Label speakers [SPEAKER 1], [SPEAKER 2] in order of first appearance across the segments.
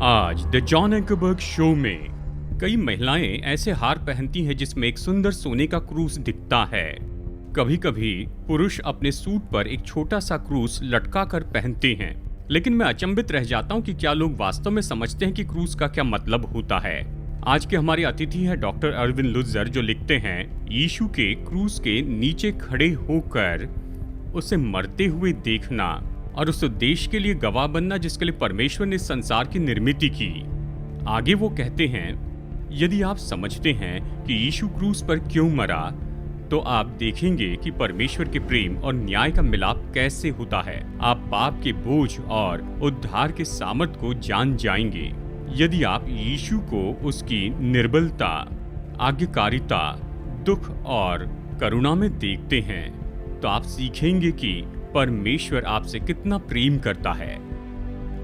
[SPEAKER 1] आज the John एंकरबर्ग show में कई महिलाएं ऐसे हार पहनती हैं जिसमें एक सुंदर सोने का क्रूस दिखता है। कभी कभी पुरुष अपने सूट पर एक छोटा सा क्रूस लटका कर पहनते हैं, लेकिन मैं अचंभित रह जाता हूं कि क्या लोग वास्तव में समझते हैं कि क्रूस का क्या मतलब होता है। आज के हमारे अतिथि हैं डॉक्टर अर्विन लुत्जर, जो लिखते हैं यीशु के क्रूस के नीचे खड़े होकर उसे मरते हुए देखना और उस उद्देश्य के लिए गवाह बनना जिसके लिए परमेश्वर ने संसार की निर्मित की। आगे वो कहते हैं, यदि आप समझते हैं कि यीशु क्रूस पर क्यों मरा, तो आप देखेंगे कि परमेश्वर के प्रेम और न्याय का मिलाप कैसे होता है। आप पाप के बोझ और उद्धार के सामर्थ को जान जाएंगे। यदि आप यीशु को उसकी निर्बलता, आज्ञाकारिता, दुख और करुणा में देखते हैं, तो आप सीखेंगे कि परमेश्वर आपसे कितना प्रेम करता है।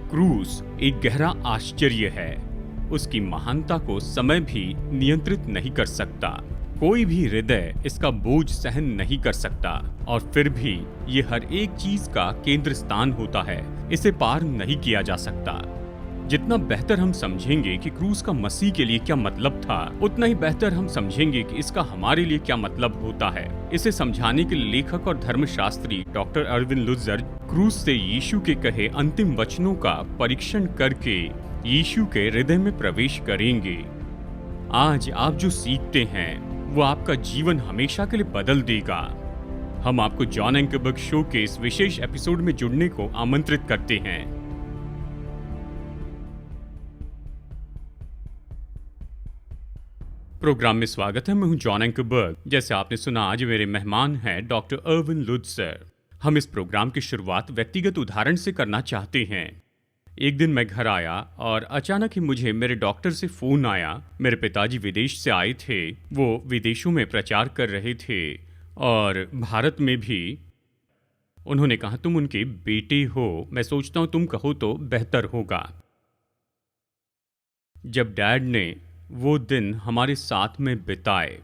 [SPEAKER 1] क्रूस एक गहरा आश्चर्य है। उसकी महानता को समय भी नियंत्रित नहीं कर सकता। कोई भी हृदय इसका बोझ सहन नहीं कर सकता, और फिर भी ये हर एक चीज का केंद्र स्थान होता है। इसे पार नहीं किया जा सकता। जितना बेहतर हम समझेंगे कि क्रूस का मसीह के लिए क्या मतलब था, उतना ही बेहतर हम समझेंगे कि इसका हमारे लिए क्या मतलब होता है। इसे समझाने के लिए लेखक और धर्मशास्त्री डॉक्टर अर्विन लुत्जर क्रूस से यीशु के कहे अंतिम वचनों का परीक्षण करके यीशु के हृदय में प्रवेश करेंगे। आज आप जो सीखते हैं वो आपका जीवन हमेशा के लिए बदल देगा। हम आपको जॉन एंकरबर्ग शो के इस विशेष एपिसोड में जुड़ने को आमंत्रित करते हैं। प्रोग्राम में स्वागत है। मैं हूं जॉन एंकरबर्ग। जैसे आपने सुना, आज मेरे मेहमान हैं डॉक्टर अर्विन लुत्जर। हम इस प्रोग्राम की शुरुआत व्यक्तिगत उदाहरण से करना चाहते हैं। एक दिन मैं घर आया और अचानक ही मुझे मेरे डॉक्टर से फोन आया। मेरे पिताजी विदेश से आए थे। वो विदेशों में प्रचार कर रहे थे और भारत में भी। उन्होंने कहा, तुम उनके बेटे हो, मैं सोचता हूं तुम कहो तो बेहतर होगा। जब डैड ने वो दिन हमारे साथ में बिताए,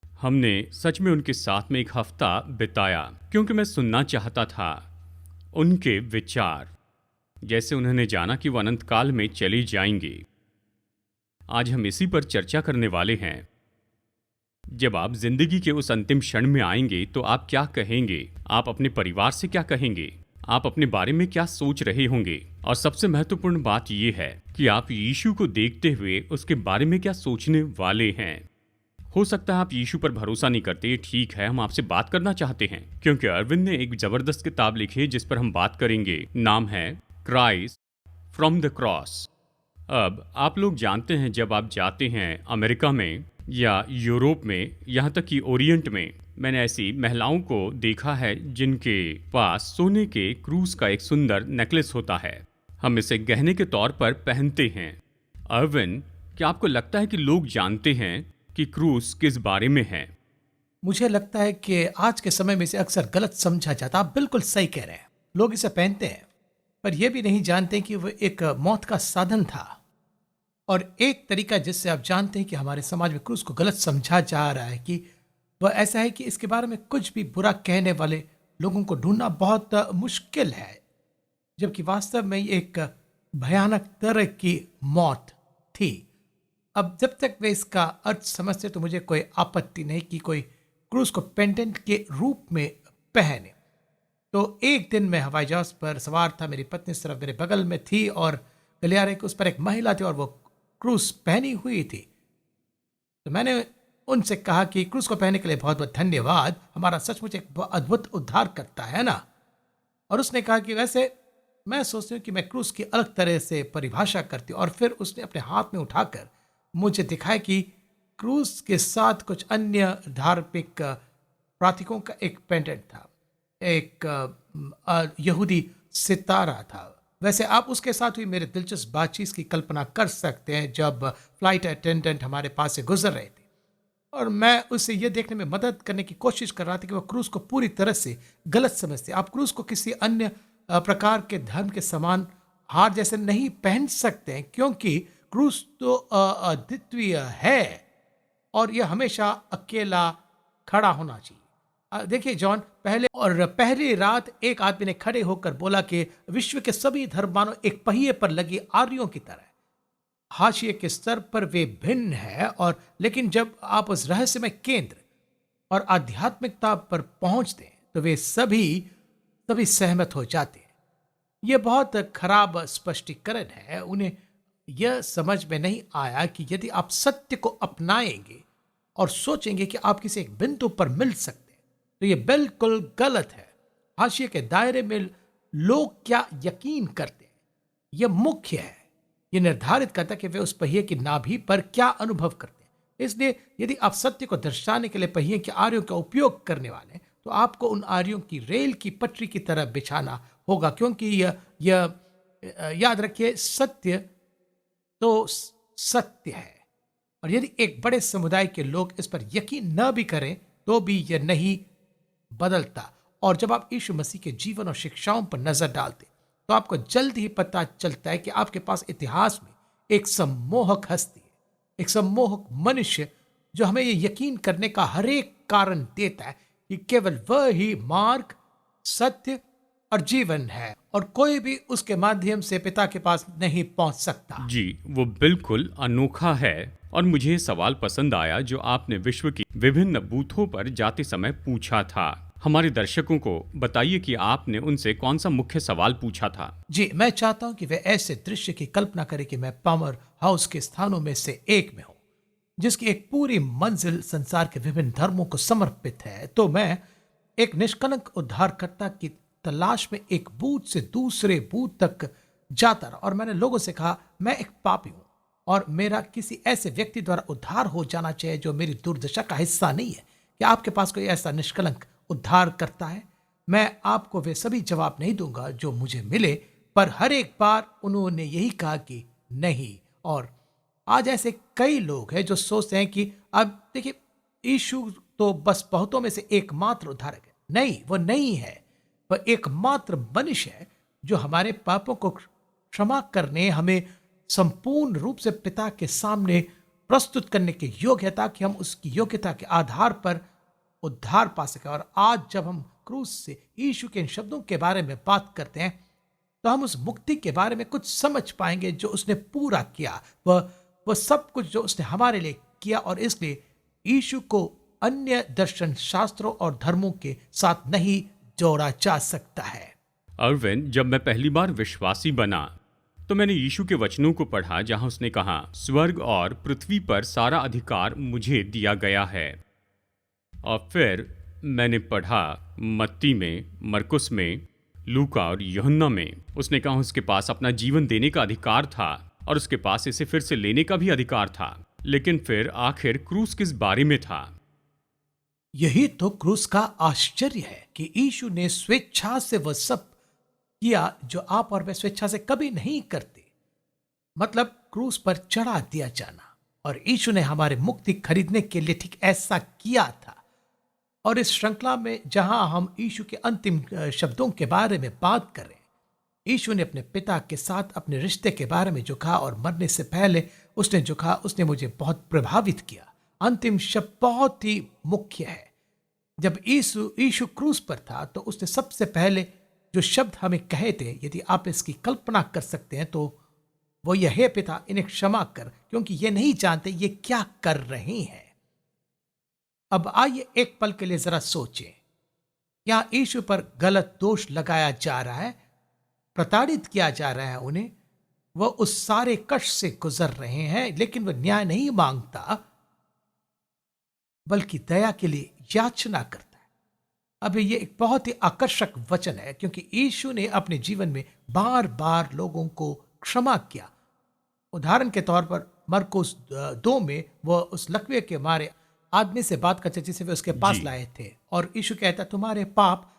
[SPEAKER 1] हमने सच में उनके साथ में एक हफ्ता बिताया, क्योंकि मैं सुनना चाहता था उनके विचार। जैसे उन्होंने जाना कि वो अनंत काल में चले जाएंगे। आज हम इसी पर चर्चा करने वाले हैं। जब आप जिंदगी के उस अंतिम क्षण में आएंगे तो आप क्या कहेंगे? आप अपने परिवार से क्या कहेंगे? आप अपने बारे में क्या सोच रहे होंगे? और सबसे महत्वपूर्ण बात यह है कि आप यीशु को देखते हुए उसके बारे में क्या सोचने वाले हैं। हो सकता है आप यीशु पर भरोसा नहीं करते। ठीक है, हम आपसे बात करना चाहते हैं, क्योंकि अरविंद ने एक जबरदस्त किताब लिखी है जिस पर हम बात करेंगे। नाम है क्राइस्ट फ्रॉम द क्रॉस। अब आप लोग जानते हैं, जब आप जाते हैं अमेरिका में या यूरोप में, यहाँ तक कि ओरिएंट में, मैंने ऐसी महिलाओं को देखा है जिनके पास सोने के क्रूस का एक सुंदर नेकलेस होता है। हम इसे गहने के तौर पर पहनते हैं। अर्विन, क्या आपको लगता है कि लोग जानते हैं कि क्रूस किस बारे में है?
[SPEAKER 2] मुझे लगता है कि आज के समय में इसे अक्सर गलत समझा जाता। आप बिल्कुल सही कह रहे हैं। लोग इसे पहनते हैं, पर यह भी नहीं जानते कि वह एक मौत का साधन था। और एक तरीका जिससे आप जानते हैं कि हमारे समाज में क्रूस को गलत समझा जा रहा है कि वह ऐसा है कि इसके बारे में कुछ भी बुरा कहने वाले लोगों को ढूंढना बहुत मुश्किल है, जबकि वास्तव में ये एक भयानक तरह की मौत थी। अब जब तक वे इसका अर्थ समझते तो मुझे कोई आपत्ति नहीं कि कोई क्रूस को पेंडेंट के रूप में पहने। तो एक दिन मैं हवाई जहाज पर सवार था। मेरी पत्नी सिर्फ मेरे बगल में थी और गलियारे के उस पर एक महिला थी और वो क्रूस पहनी हुई थी। तो मैंने उनसे कहा कि क्रूस को पहनने के लिए बहुत बहुत धन्यवाद, हमारा सचमुच एक अद्भुत उद्धार करता है ना। और उसने कहा कि वैसे मैं सोचती हूँ कि मैं क्रूस की अलग तरह से परिभाषा करती हूँ। और फिर उसने अपने हाथ में उठाकर मुझे दिखाया कि क्रूस के साथ कुछ अन्य धार्मिक प्रतीकों का एक पेंडेंट था, एक यहूदी सितारा था। वैसे आप उसके साथ हुई मेरे दिलचस्प बातचीत की कल्पना कर सकते हैं जब फ्लाइट अटेंडेंट हमारे पास से गुजर रहे थे और मैं उससे यह देखने में मदद करने की कोशिश कर रहा था कि वह क्रूस को पूरी तरह से गलत समझते। आप क्रूस को किसी अन्य प्रकार के धर्म के समान हार जैसे नहीं पहन सकते हैं, क्योंकि क्रूस तो अद्वितीय है और यह हमेशा अकेला खड़ा होना चाहिए। देखिए जॉन, पहली रात एक आदमी ने खड़े होकर बोला कि विश्व के सभी धर्म मानो एक पहिए पर लगी आरियों की तरह है। हाशिए के स्तर पर वे भिन्न है, और लेकिन जब आप उस रहस्यमय केंद्र और आध्यात्मिकता पर पहुंचते हैं तो वे सभी सभी सहमत हो जाते हैं। यह बहुत खराब स्पष्टीकरण है। उन्हें यह समझ में नहीं आया कि यदि आप सत्य को अपनाएंगे और सोचेंगे कि आप किसी एक बिंदु पर मिल सकते हैं, तो यह बिल्कुल गलत है। हाशिए के दायरे में लोग क्या यकीन करते हैं यह मुख्य है। यह निर्धारित करता है कि वे उस पहिए की नाभि पर क्या अनुभव करते हैं। इसलिए यदि आप सत्य को दर्शाने के लिए पहिए की आरियों का उपयोग करने वाले हैं, तो आपको उन आरियों की रेल की पटरी की तरह बिछाना होगा, क्योंकि यह याद रखिए, सत्य तो सत्य है। और यदि एक बड़े समुदाय के लोग इस पर यकीन न भी करें तो भी यह नहीं बदलता। और जब आप यीशु मसीह के जीवन और शिक्षाओं पर नजर डालते तो आपको जल्द ही पता चलता है कि आपके पास इतिहास में एक सम्मोहक हस्ती है, एक सम्मोहक मनुष्य जो हमें यह यकीन करने का हर एक कारण देता है कि केवल वह ही मार्ग, सत्य और जीवन है, और कोई भी उसके माध्यम से पिता के पास नहीं पहुंच सकता।
[SPEAKER 1] जी, वो बिल्कुल अनोखा है। और मुझे ये सवाल पसंद आया जो आपने विश्व की विभिन्न बूथों पर जाते समय पूछा था। हमारे दर्शकों को बताइए कि आपने उनसे कौन सा मुख्य सवाल पूछा था।
[SPEAKER 2] जी, मैं चाहता हूं कि वे ऐसे दृश्य की कल्पना करें कि मैं पावर हाउस के स्थानों में से एक में हूं, जिसकी एक पूरी मंजिल संसार के विभिन्न धर्मों को समर्पित है। तो मैं एक निष्कलंक उद्धारकर्ता की तलाश में एक बूथ से दूसरे बूथ तक जाता रहा, और मैंने लोगों से कहा, मैं एक पापी हूं और मेरा किसी ऐसे व्यक्ति द्वारा उद्धार हो जाना चाहिए जो मेरी दुर्दशा का हिस्सा नहीं है। क्या आपके पास कोई ऐसा निष्कलंक उद्धार करता है? मैं आपको वे सभी जवाब नहीं दूंगा जो मुझे मिले, पर हर एक बार उन्होंने यही कहा कि नहीं। और आज ऐसे कई लोग हैं जो सोचते हैं कि अब देखिए, यीशु तो बस बहुतों में से एकमात्र उद्धारक है। नहीं, वो नहीं है। वह एकमात्र मनुष्य है जो हमारे पापों को क्षमा करने, हमें संपूर्ण रूप से पिता के सामने प्रस्तुत करने के योग्य है, ताकि हम उसकी योग्यता के आधार पर उद्धार पा सके। और आज जब हम क्रूस से यीशु के इन शब्दों के बारे में बात करते हैं, तो हम उस मुक्ति के बारे में कुछ समझ पाएंगे जो उसने पूरा किया, वह सब कुछ जो उसने हमारे लिए किया। और इसलिए यीशु को अन्य दर्शन शास्त्रों और धर्मों के साथ नहीं जोड़ा जा सकता है।
[SPEAKER 1] अरविंद, जब मैं पहली बार विश्वासी बना तो मैंने यीशु के वचनों को पढ़ा जहां उसने कहा, स्वर्ग और पृथ्वी पर सारा अधिकार मुझे दिया गया है। और फिर मैंने पढ़ा मत्ती में, मरकुस में, लूका और यूहन्ना में। उसने कहा उसके पास अपना जीवन देने का अधिकार था और उसके पास इसे फिर से लेने का भी अधिकार था। लेकिन फिर आखिर क्रूस किस बारे में था?
[SPEAKER 2] यही तो क्रूस का आश्चर्य है कि यीशु ने स्वेच्छा से वह सब किया जो आप और मैं स्वेच्छा से कभी नहीं करते, मतलब क्रूस पर चढ़ा दिया जाना। और यीशु ने हमारे मुक्ति खरीदने के लिए ठीक ऐसा किया था। और इस श्रृंखला में जहां हम यीशु के अंतिम शब्दों के बारे में बात कर रहे हैं, यीशु ने अपने पिता के साथ अपने रिश्ते के बारे में जो कहा, और मरने से पहले उसने जो कहा, उसने मुझे बहुत प्रभावित किया। अंतिम शब्द बहुत ही मुख्य है। जब यीशु क्रूस पर था तो उसने सबसे पहले जो शब्द हमें कहे थे, यदि आप इसकी कल्पना कर सकते हैं, तो वो यह है, पिता इन्हें क्षमा कर, क्योंकि ये नहीं जानते ये क्या कर रहे हैं। अब आइए एक पल के लिए जरा सोचें, क्या यीशु पर गलत दोष लगाया जा रहा है, प्रताड़ित किया जा रहा है उन्हें? वह उस सारे कष्ट से गुजर रहे हैं, लेकिन वह न्याय नहीं मांगता, बल्कि दया के लिए याचना करता है। अब ये एक बहुत ही आकर्षक वचन है, क्योंकि यीशु ने अपने जीवन में बार बार लोगों को क्षमा किया। उदाहरण के तौर पर मरकुस 2 में वह उस लकवे के मारे आदमी से बात करते जिसे वे उसके पास लाए थे, और यीशु कहता, तुम्हारे पाप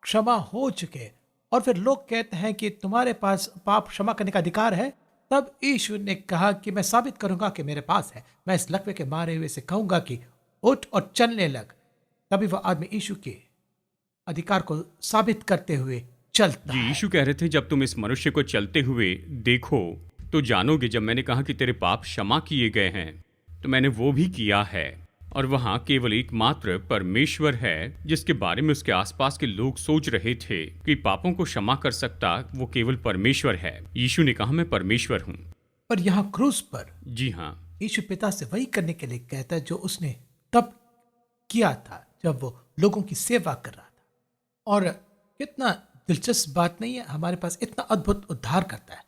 [SPEAKER 2] क्षमा हो चुके। और फिर लोग कहते हैं कि तुम्हारे पास पाप क्षमा करने का अधिकार है। तब यीशु ने कहा कि मैं साबित करूंगा कि मेरे पास है। मैं इस लकवे के मारे हुए से कहूंगा कि उठ और चलने लग। तभी वह आदमी यीशु के अधिकार को साबित करते हुए चलता है।
[SPEAKER 1] यीशु कह रहे थे, जब तुम इस मनुष्य को चलते हुए देखो तो जानोगे। जब मैंने कहा कि तेरे पाप क्षमा किए गए हैं, तो मैंने वो भी किया है। और वहां केवल एकमात्र परमेश्वर है जिसके बारे में उसके आसपास के लोग सोच रहे थे कि पापों को क्षमा कर सकता वो केवल परमेश्वर है। यीशु ने कहा, मैं परमेश्वर हूँ।
[SPEAKER 2] पर यहाँ क्रूस पर
[SPEAKER 1] जी हाँ,
[SPEAKER 2] यीशु पिता से वही करने के लिए कहता है जो उसने तब किया था जब वो लोगों की सेवा कर रहा था। और कितना दिलचस्प बात नहीं है, हमारे पास इतना अद्भुत उद्धार करता है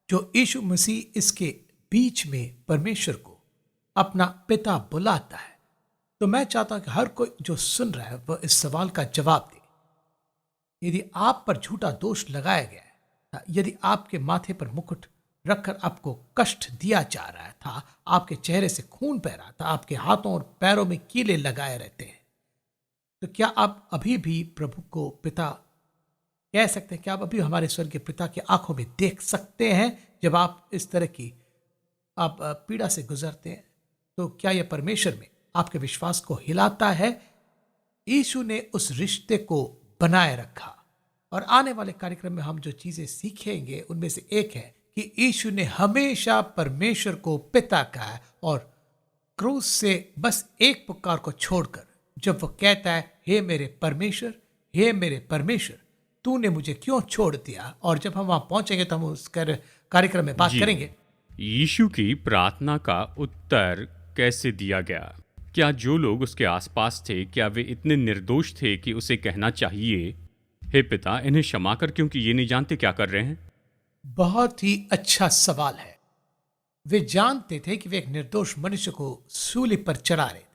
[SPEAKER 2] जो यीशु मसीह इसके बीच में परमेश्वर को अपना पिता बुलाता है। तो मैं चाहता हूं कि हर कोई जो सुन रहा है वह इस सवाल का जवाब दे। यदि आप पर झूठा दोष लगाया गया है, यदि आपके माथे पर मुकुट रखकर आपको कष्ट दिया जा रहा था, आपके चेहरे से खून बह रहा था, आपके हाथों और पैरों में कीले लगाए रहते हैं, तो क्या आप अभी भी प्रभु को पिता कह सकते हैं? क्या आप अभी हमारे स्वर्गीय पिता की आंखों में देख सकते हैं? जब आप इस तरह की आप पीड़ा से गुजरते हैं, तो क्या यह परमेश्वर में आपके विश्वास को हिलाता है? यीशु ने उस रिश्ते को बनाए रखा। और आने वाले कार्यक्रम में हम जो चीजें सीखेंगे उनमें से एक है कि यीशु ने हमेशा परमेश्वर को पिता कहा, और क्रूस से बस एक पुकार को छोड़कर जब वो कहता है, हे मेरे परमेश्वर, हे मेरे परमेश्वर, तूने मुझे क्यों छोड़ दिया। और जब हम वहां पहुंचेंगे तो हम उस कार्यक्रम में बात
[SPEAKER 1] जी।
[SPEAKER 2] करेंगे।
[SPEAKER 1] यीशु की प्रार्थना का उत्तर कैसे दिया गया? क्या जो लोग उसके आसपास थे, क्या वे इतने निर्दोष थे कि उसे कहना चाहिए, हे पिता, इन्हें क्षमा कर क्योंकि ये नहीं जानते क्या कर रहे हैं?
[SPEAKER 2] बहुत ही अच्छा सवाल है। वे जानते थे कि वे एक निर्दोष मनुष्य को सूली पर चढ़ा रहे थे,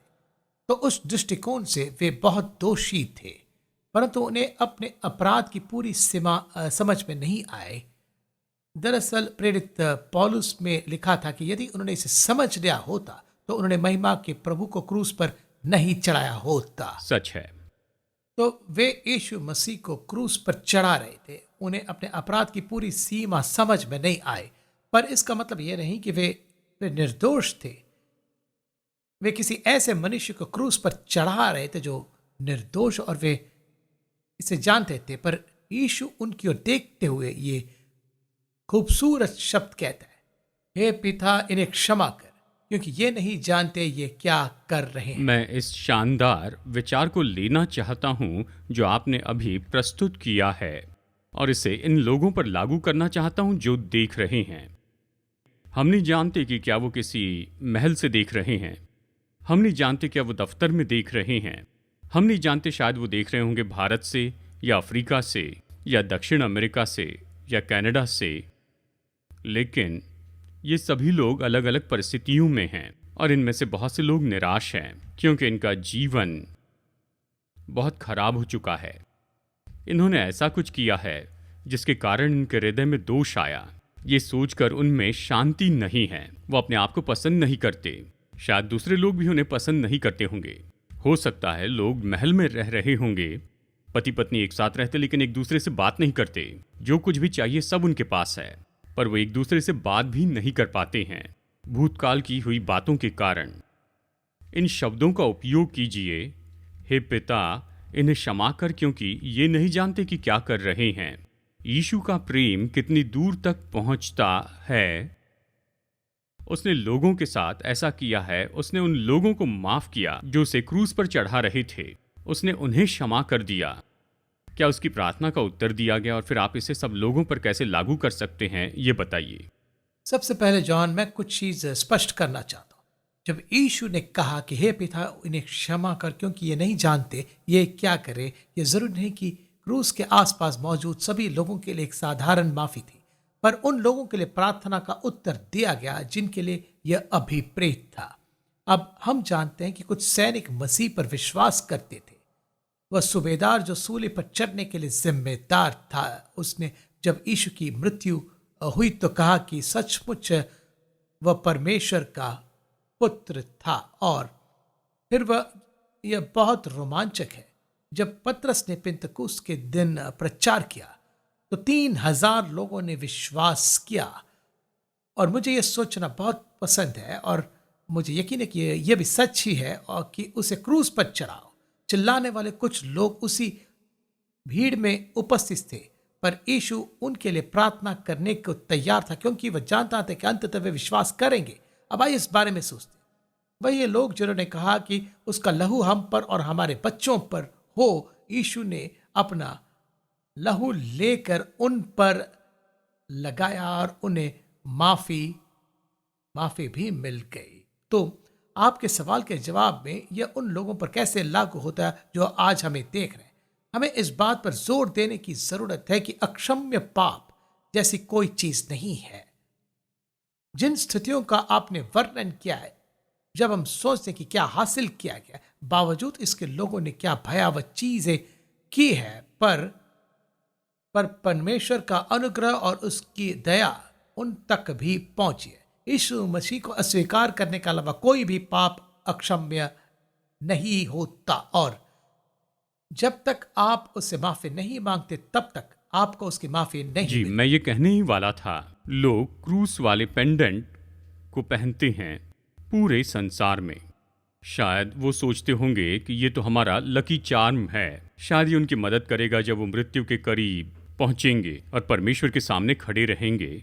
[SPEAKER 2] तो उस दृष्टिकोण से वे बहुत दोषी थे, परंतु उन्हें अपने अपराध की पूरी सीमा समझ में नहीं आए। दरअसल प्रेरित पौलुस में लिखा था कि यदि उन्होंने इसे समझ लिया होता तो उन्होंने महिमा के प्रभु को क्रूस पर नहीं चढ़ाया होता।
[SPEAKER 1] सच है।
[SPEAKER 2] तो वे यीशु मसीह को क्रूस पर चढ़ा रहे थे, उन्हें अपने अपराध की पूरी सीमा समझ में नहीं आए, पर इसका मतलब यह नहीं कि वे निर्दोष थे। वे किसी ऐसे मनुष्य को क्रूस पर चढ़ा रहे थे जो निर्दोष, और वे इसे जानते थे, पर यीशु उनकी ओर देखते हुए ये खूबसूरत शब्द कहता है, हे पिता, इन्हें क्षमा कर क्योंकि ये नहीं जानते ये क्या कर रहे हैं।
[SPEAKER 1] मैं इस शानदार विचार को लेना चाहता हूं जो आपने अभी प्रस्तुत किया है और इसे इन लोगों पर लागू करना चाहता हूं जो देख रहे हैं। हम नहीं जानते कि क्या वो किसी महल से देख रहे हैं, हम नहीं जानते क्या वो दफ्तर में देख रहे हैं, हम नहीं जानते शायद वो देख रहे होंगे भारत से या अफ्रीका से या दक्षिण अमेरिका से या कनाडा से, लेकिन ये सभी लोग अलग अलग परिस्थितियों में हैं और इनमें से बहुत से लोग निराश हैं क्योंकि इनका जीवन बहुत खराब हो चुका है। इन्होंने ऐसा कुछ किया है जिसके कारण इनके हृदय में दोष आया। ये सोचकर उनमें शांति नहीं है, वो अपने आप को पसंद नहीं करते। शायद दूसरे लोग भी उन्हें पसंद नहीं करते होंगे। हो सकता है लोग महल में रह रहे होंगे, पति पत्नी एक साथ रहते लेकिन एक दूसरे से बात नहीं करते, जो कुछ भी चाहिए सब उनके पास है, पर वो एक दूसरे से बात भी नहीं कर पाते हैं भूतकाल की हुई बातों के कारण। इन शब्दों का उपयोग कीजिए, हे पिता, इन्हें क्षमा कर क्योंकि ये नहीं जानते कि क्या कर रहे हैं। यीशु का प्रेम कितनी दूर तक पहुंचता है। उसने लोगों के साथ ऐसा किया है, उसने उन लोगों को माफ किया जो उसे क्रूस पर चढ़ा रहे थे, उसने उन्हें क्षमा कर दिया। क्या उसकी प्रार्थना का उत्तर दिया गया और फिर आप इसे सब लोगों पर कैसे लागू कर सकते हैं, ये बताइए।
[SPEAKER 2] सबसे पहले जॉन, मैं कुछ चीज स्पष्ट करना चाहता हूं। जब यीशु ने कहा कि हे पिता, इन्हें क्षमा कर क्योंकि ये नहीं जानते ये क्या करे, ये जरूरी नहीं कि क्रूस के आसपास मौजूद सभी लोगों के लिए एक साधारण माफी थी, पर उन लोगों के लिए प्रार्थना का उत्तर दिया गया जिनके लिए यह अभिप्रेत था। अब हम जानते हैं कि कुछ सैनिक मसीह पर विश्वास करते थे। वह सूबेदार जो सूली पर चढ़ने के लिए जिम्मेदार था, उसने जब यीशु की मृत्यु हुई तो कहा कि सचमुच वह परमेश्वर का पुत्र था। और फिर यह बहुत रोमांचक है, जब पतरस ने पिंतकुस्त के दिन प्रचार किया तो 3000 लोगों ने विश्वास किया। और मुझे यह सोचना बहुत पसंद है और मुझे यकीन है कि यह भी सच ही है, और कि उसे क्रूस पर चढ़ाओ। चिल्लाने वाले कुछ लोग उसी भीड़ में उपस्थित थे, पर यीशु उनके लिए प्रार्थना करने को तैयार था क्योंकि वह जानता था कि अंततः वे विश्वास करेंगे। अब आइए इस बारे में सोचते। वही ये लोग जिन्होंने कहा कि उसका लहू हम पर और हमारे बच्चों पर हो, यीशु ने अपना लहू लेकर उन पर लगाया और उन्हें माफी माफी भी मिल गई। तो आपके सवाल के जवाब में यह उन लोगों पर कैसे लागू होता है जो आज हमें देख रहे हैं। हमें इस बात पर जोर देने की जरूरत है कि अक्षम्य पाप जैसी कोई चीज नहीं है। जिन स्थितियों का आपने वर्णन किया है, जब हम सोचते हैं कि क्या हासिल किया गया, बावजूद इसके लोगों ने क्या भयावह चीजें की है, पर परमेश्वर का अनुग्रह और उसकी दया उन तक भी पहुंची है। यीशु मसीह को अस्वीकार करने के अलावा कोई भी पाप अक्षम्य नहीं होता, और जब तक आप उससे माफी नहीं मांगते तब तक आपको उसकी माफी नहीं
[SPEAKER 1] जी,
[SPEAKER 2] मिलती।
[SPEAKER 1] मैं ये कहने ही वाला था। लोग क्रूस वाले पेंडेंट को पहनते हैं पूरे संसार में। शायद वो सोचते होंगे कि ये तो हमारा लकी चार्म है, शायद ये उनकी मदद करेगा जब वो मृत्यु के करीब पहुंचेंगे और परमेश्वर के सामने खड़े रहेंगे।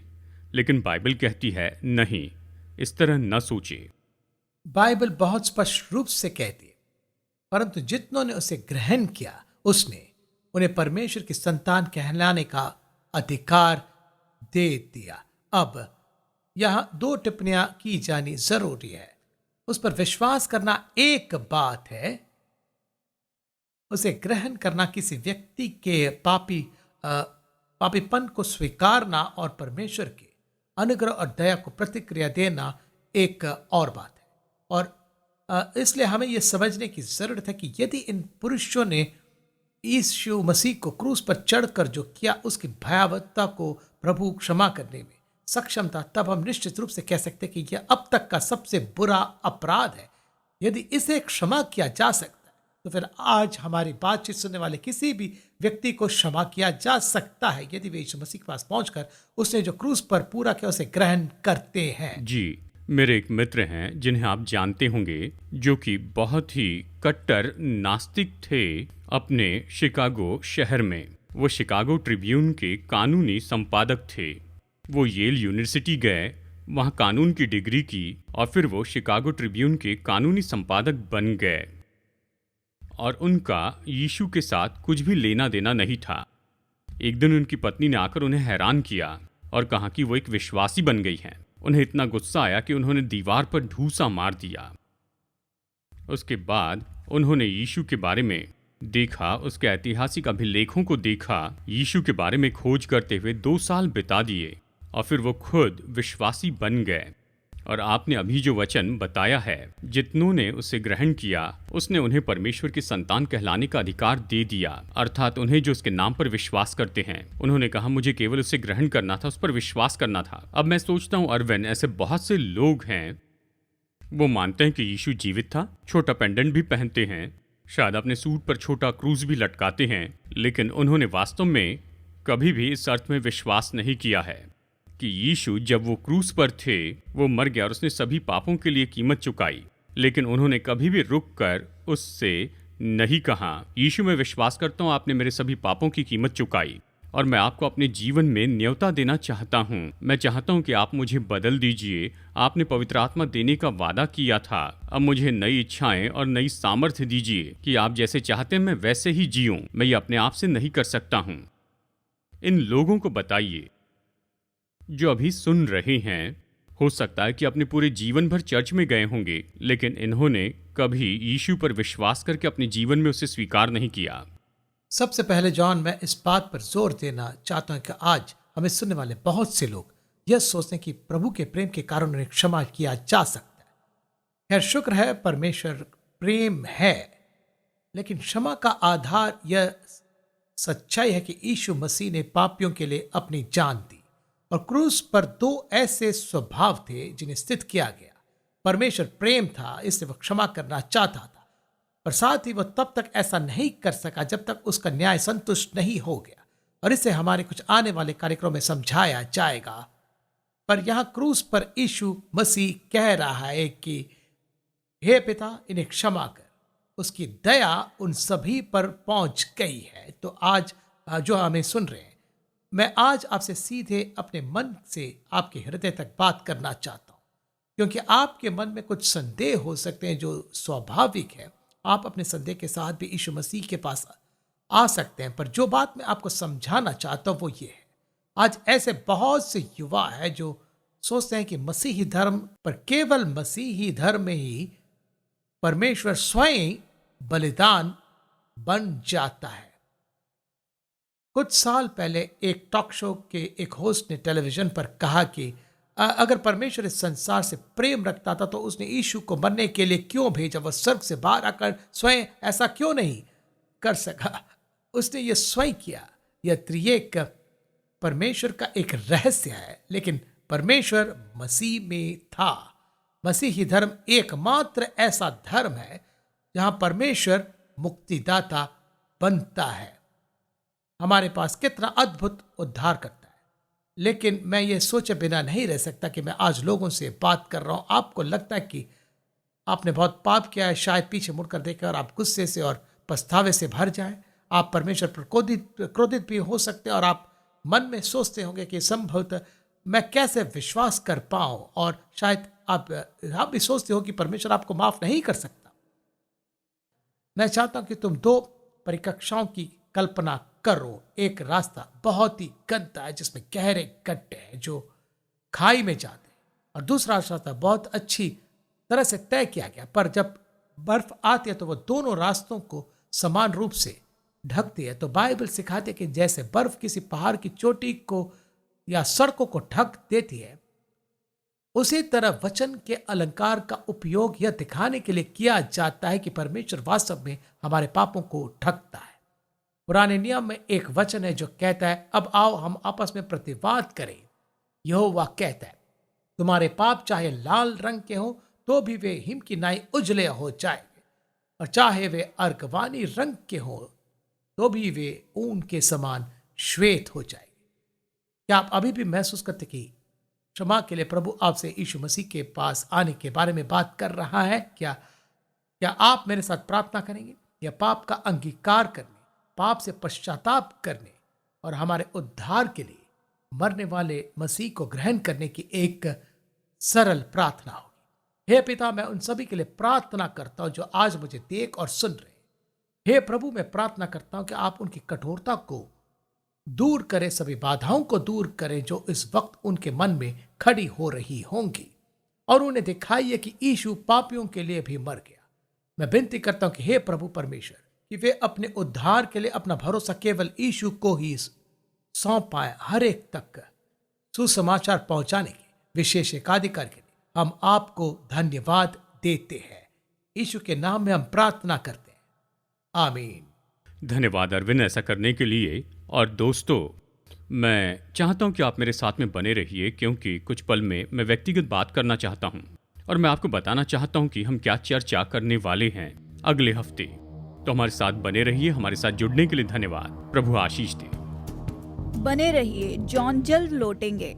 [SPEAKER 1] लेकिन बाइबल कहती है नहीं, इस तरह न सोचे।
[SPEAKER 2] बाइबल बहुत स्पष्ट रूप से कहती है, परंतु जितनों ने उसे ग्रहण किया उसने उन्हें परमेश्वर की संतान कहलाने का अधिकार दे दिया। अब यहां दो टिप्पणियां की जानी जरूरी है। उस पर विश्वास करना एक बात है, उसे ग्रहण करना किसी व्यक्ति के पापीपन को स्वीकारना और परमेश्वर के अनुग्रह और दया को प्रतिक्रिया देना एक और बात है। और इसलिए हमें यह समझने की जरूरत है कि यदि इन पुरुषों ने यीशु मसीह को क्रूस पर चढ़कर जो किया, उसकी भयावहता को प्रभु क्षमा करने में सक्षम था, तब हम निश्चित रूप से कह सकते हैं कि यह अब तक का सबसे बुरा अपराध है। यदि इसे क्षमा किया जा सकता है, तो फिर आज हमारी बातचीत सुनने वाले किसी भी व्यक्ति को क्षमा किया जा सकता है, यदि वे यीशु मसीह के पास पहुंचकर उसने जो क्रूस पर पूरा किया उसे ग्रहण करते हैं।
[SPEAKER 1] जी, मेरे एक मित्र हैं जिन्हें आप जानते होंगे, जो कि बहुत ही कट्टर नास्तिक थे अपने शिकागो शहर में। वो शिकागो ट्रिब्यून के कानूनी संपादक थे। वो येल यूनिवर्सिटी गए, वहाँ कानून की डिग्री की और फिर वो शिकागो ट्रिब्यून के कानूनी संपादक बन गए। और उनका यीशु के साथ कुछ भी लेना देना नहीं था। एक दिन उनकी पत्नी ने आकर उन्हें हैरान किया और कहा कि वो एक विश्वासी बन गई हैं। उन्हें इतना गुस्सा आया कि उन्होंने दीवार पर ढूंसा मार दिया। उसके बाद उन्होंने यीशु के बारे में देखा, उसके ऐतिहासिक अभिलेखों को देखा, यीशु के बारे में खोज करते हुए 2 साल बिता दिए और फिर वो खुद विश्वासी बन गए। और आपने अभी जो वचन बताया है, जितनों ने उसे ग्रहण किया उसने उन्हें परमेश्वर की संतान कहलाने का अधिकार दे दिया, अर्थात उन्हें जो उसके नाम पर विश्वास करते हैं। उन्होंने कहा मुझे केवल उसे ग्रहण करना था, उस पर विश्वास करना था। अब मैं सोचता हूँ अरविंद, ऐसे बहुत से लोग हैं, वो मानते हैं कि यीशु जीवित था, छोटा पेंडेंट भी पहनते हैं, शायद अपने सूट पर छोटा क्रूज भी लटकाते हैं, लेकिन उन्होंने वास्तव में कभी भी इस अर्थ में विश्वास नहीं किया है कि यीशु जब वो क्रूस पर थे वो मर गया और उसने सभी पापों के लिए कीमत चुकाई। लेकिन उन्होंने कभी भी रुक कर उससे नहीं कहा, यीशु मैं विश्वास करता हूँ आपने मेरे सभी पापों की कीमत चुकाई और मैं आपको अपने जीवन में न्योता देना चाहता हूँ। मैं चाहता हूँ कि आप मुझे बदल दीजिए। आपने पवित्र आत्मा देने का वादा किया था, अब मुझे नई इच्छाएं और नई सामर्थ्य दीजिए कि आप जैसे चाहते हैं मैं वैसे ही जीऊँ। मैं ये अपने आप से नहीं कर सकता हूँ। इन लोगों को बताइए जो अभी सुन रहे हैं, हो सकता है कि अपने पूरे जीवन भर चर्च में गए होंगे, लेकिन इन्होंने कभी यीशु पर विश्वास करके अपने जीवन में उसे स्वीकार नहीं किया।
[SPEAKER 2] सबसे पहले जॉन, मैं इस बात पर जोर देना चाहता हूं कि आज हमें सुनने वाले बहुत से लोग यह सोचते हैं कि प्रभु के प्रेम के कारण उन्हें क्षमा किया जा सकता है। खैर, शुक्र है परमेश्वर प्रेम है, लेकिन क्षमा का आधार यह सच्चाई है कि यीशु मसीह ने पापियों के लिए अपनी जान दी और क्रूस पर 2 ऐसे स्वभाव थे जिन्हें स्थित किया गया। परमेश्वर प्रेम था, इसलिए वह क्षमा करना चाहता था, पर साथ ही वह तब तक ऐसा नहीं कर सका जब तक उसका न्याय संतुष्ट नहीं हो गया, और इसे हमारे कुछ आने वाले कार्यक्रम में समझाया जाएगा। पर यहां क्रूस पर यीशु मसीह कह रहा है कि हे पिता, इन्हें क्षमा कर, उसकी दया उन सभी पर पहुंच गई है। तो आज जो हमें सुन रहे हैं, मैं आज आपसे सीधे अपने मन से आपके हृदय तक बात करना चाहता हूं। क्योंकि आपके मन में कुछ संदेह हो सकते हैं जो स्वाभाविक है। आप अपने संदेह के साथ भी यीशु मसीह के पास आ सकते हैं, पर जो बात मैं आपको समझाना चाहता हूं वो ये है, आज ऐसे बहुत से युवा है जो सोचते हैं कि मसीही धर्म, पर केवल मसीही धर्म में ही परमेश्वर स्वयं बलिदान बन जाता है। कुछ साल पहले एक टॉक शो के एक होस्ट ने टेलीविजन पर कहा कि अगर परमेश्वर इस संसार से प्रेम रखता था तो उसने यीशु को मरने के लिए क्यों भेजा? वह स्वर्ग से बाहर आकर स्वयं ऐसा क्यों नहीं कर सका? उसने ये स्वयं किया। यह त्रिएक परमेश्वर का एक रहस्य है, लेकिन परमेश्वर मसीह में था। मसीही धर्म एकमात्र ऐसा धर्म है जहां परमेश्वर मुक्तिदाता बनता है। हमारे पास कितना अद्भुत उद्धार करता है, लेकिन मैं ये सोचे बिना नहीं रह सकता कि मैं आज लोगों से बात कर रहा हूं। आपको लगता है कि आपने बहुत पाप किया है, शायद पीछे मुड़कर देखें और आप गुस्से से और पछतावे से भर जाएं। आप परमेश्वर पर क्रोधित भी हो सकते हैं और आप मन में सोचते होंगे कि संभवतः मैं कैसे विश्वास कर पाऊं, और शायद आप भी सोचते हो कि परमेश्वर आपको माफ नहीं कर सकता। मैं चाहता हूं कि तुम दो परिकक्षाओं की कल्पना करो। एक रास्ता बहुत ही गंदा है जिसमें गहरे गड्ढे हैं जो खाई में जाते हैं, और दूसरा रास्ता बहुत अच्छी तरह से तय किया गया, पर जब बर्फ आती है तो वह दोनों रास्तों को समान रूप से ढकती है। तो बाइबल सिखाती है कि जैसे बर्फ किसी पहाड़ की चोटी को या सड़कों को ढक देती है, उसी तरह वचन के अलंकार का उपयोग यह दिखाने के लिए किया जाता है कि परमेश्वर वास्तव में हमारे पापों को ढकता है। पुराने नियम में एक वचन है जो कहता है, अब आओ हम आपस में प्रतिवाद करें। यहोवा कहता है, तुम्हारे पाप चाहे लाल रंग के हो तो भी वे हिम की नाई उजले हो जाएंगे, और चाहे वे अर्गवानी रंग के हो तो भी वे ऊन के समान श्वेत हो जाएंगे। क्या आप अभी भी महसूस करते कि क्षमा के लिए प्रभु आपसे यीशु मसीह के पास आने के बारे में बात कर रहा है? क्या आप मेरे साथ प्रार्थना करेंगे या पाप का अंगीकार करने, पाप से पश्चाताप करने और हमारे उद्धार के लिए मरने वाले मसीह को ग्रहण करने की एक सरल प्रार्थना होगी? हे पिता, मैं उन सभी के लिए प्रार्थना करता हूं जो आज मुझे देख और सुन रहे हैं। हे प्रभु, मैं प्रार्थना करता हूं कि आप उनकी कठोरता को दूर करें, सभी बाधाओं को दूर करें जो इस वक्त उनके मन में खड़ी हो रही होंगी, और उन्हें दिखाइए कि यीशु पापियों के लिए भी मर गया। मैं विनती करता हूं कि हे प्रभु परमेश्वर, कि वे अपने उद्धार के लिए अपना भरोसा केवल यीशु को ही सौंप पाए। हर एक तक सुसमाचार पहुंचाने के विशेष एकाधिकार के लिए हम आपको धन्यवाद देते हैं। यीशु के नाम में हम प्रार्थना करते हैं, आमीन।
[SPEAKER 1] धन्यवाद अरविंद ऐसा करने के लिए। और दोस्तों, मैं चाहता हूं कि आप मेरे साथ में बने रहिए, क्योंकि कुछ पल में मैं व्यक्तिगत बात करना चाहता हूं और मैं आपको बताना चाहता हूं कि हम क्या चर्चा करने वाले हैं अगले हफ्ते। तो हमारे साथ बने रहिए। हमारे साथ जुड़ने के लिए धन्यवाद। प्रभु आशीष दे।
[SPEAKER 3] बने रहिए, जॉन जल्द लौटेंगे।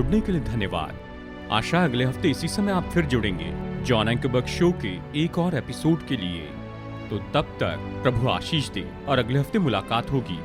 [SPEAKER 1] जुड़ने के लिए धन्यवाद। आशा है अगले हफ्ते इसी समय आप फिर जुड़ेंगे जॉन एंकरबर्ग शो के एक और एपिसोड के लिए। तो तब तक प्रभु आशीष दे और अगले हफ्ते मुलाकात होगी।